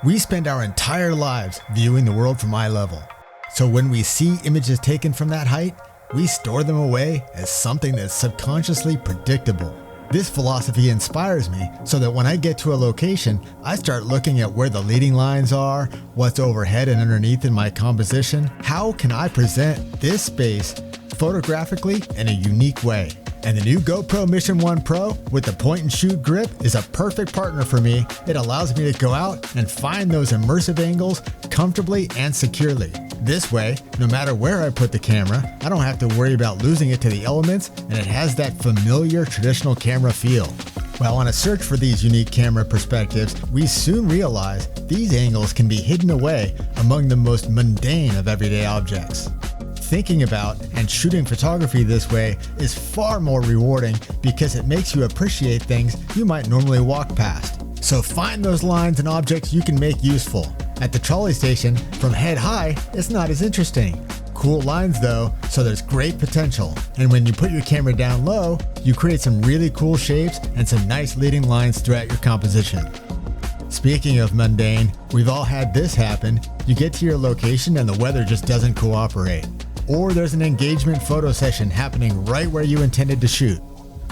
We spend our entire lives viewing the world from eye level. So when we see images taken from that height, we store them away as something that's subconsciously predictable. This philosophy inspires me so that when I get to a location, I start looking at where the leading lines are, what's overhead and underneath in my composition. How can I present this space photographically in a unique way? And the new GoPro Mission 1 Pro with the point and shoot grip is a perfect partner for me. It allows me to go out and find those immersive angles comfortably and securely. This way, no matter where I put the camera, I don't have to worry about losing it to the elements, and it has that familiar traditional camera feel. While on a search for these unique camera perspectives, we soon realize these angles can be hidden away among the most mundane of everyday objects. Thinking about and shooting photography this way is far more rewarding because it makes you appreciate things you might normally walk past. So find those lines and objects you can make useful. At the trolley station, from head high, it's not as interesting. Cool lines though, so there's great potential. And when you put your camera down low, you create some really cool shapes and some nice leading lines throughout your composition. Speaking of mundane, we've all had this happen. You get to your location and the weather just doesn't cooperate. Or there's an engagement photo session happening right where you intended to shoot.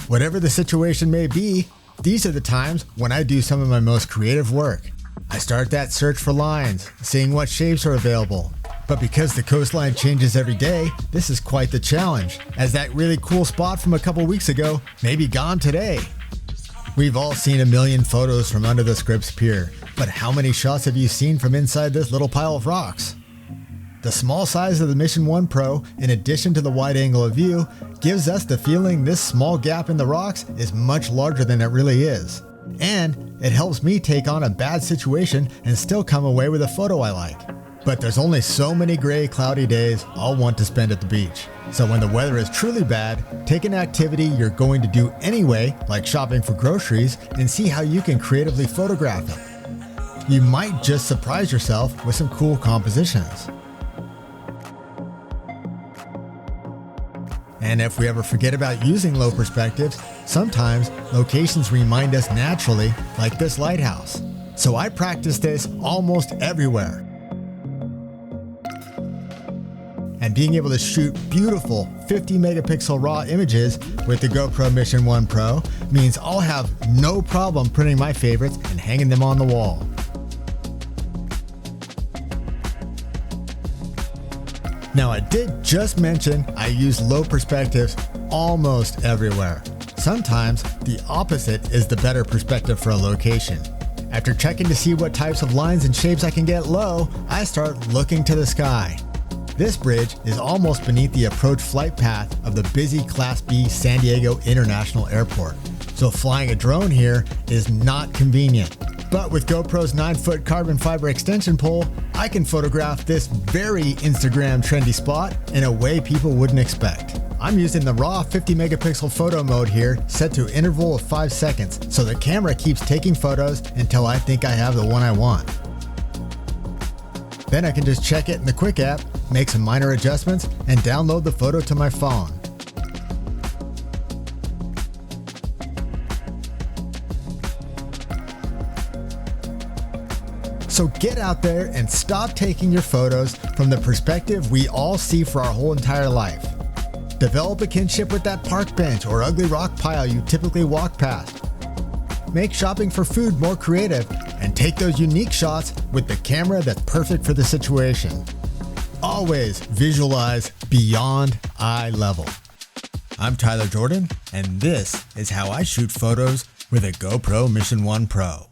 Whatever the situation may be, these are the times when I do some of my most creative work. I start that search for lines, seeing what shapes are available. But because the coastline changes every day, this is quite the challenge, as that really cool spot from a couple weeks ago may be gone today. We've all seen a million photos from under the Scripps Pier, but how many shots have you seen from inside this little pile of rocks? The small size of the Mission 1 Pro, in addition to the wide angle of view, gives us the feeling this small gap in the rocks is much larger than it really is. And it helps me take on a bad situation and still come away with a photo I like. But there's only so many gray, cloudy days I'll want to spend at the beach. So when the weather is truly bad, take an activity you're going to do anyway, like shopping for groceries, and see how you can creatively photograph it. You might just surprise yourself with some cool compositions. And if we ever forget about using low perspectives, sometimes locations remind us naturally, like this lighthouse. So I practice this almost everywhere. And being able to shoot beautiful 50 megapixel raw images with the GoPro Mission 1 Pro means I'll have no problem printing my favorites and hanging them on the wall. Now I did just mention I use low perspectives almost everywhere. Sometimes the opposite is the better perspective for a location. After checking to see what types of lines and shapes I can get low, I start looking to the sky. This bridge is almost beneath the approach flight path of the busy Class B San Diego International Airport, so flying a drone here is not convenient. But with GoPro's 9-foot carbon fiber extension pole, I can photograph this very Instagram trendy spot in a way people wouldn't expect. I'm using the raw 50 megapixel photo mode here, set to an interval of 5 seconds, so the camera keeps taking photos until I think I have the one I want. Then I can just check it in the Quick app, make some minor adjustments, and download the photo to my phone. So get out there and stop taking your photos from the perspective we all see for our whole entire life. Develop a kinship with that park bench or ugly rock pile you typically walk past. Make shopping for food more creative and take those unique shots with the camera that's perfect for the situation. Always visualize beyond eye level. I'm Tyler Jordan, and this is how I shoot photos with a GoPro Mission 1 Pro.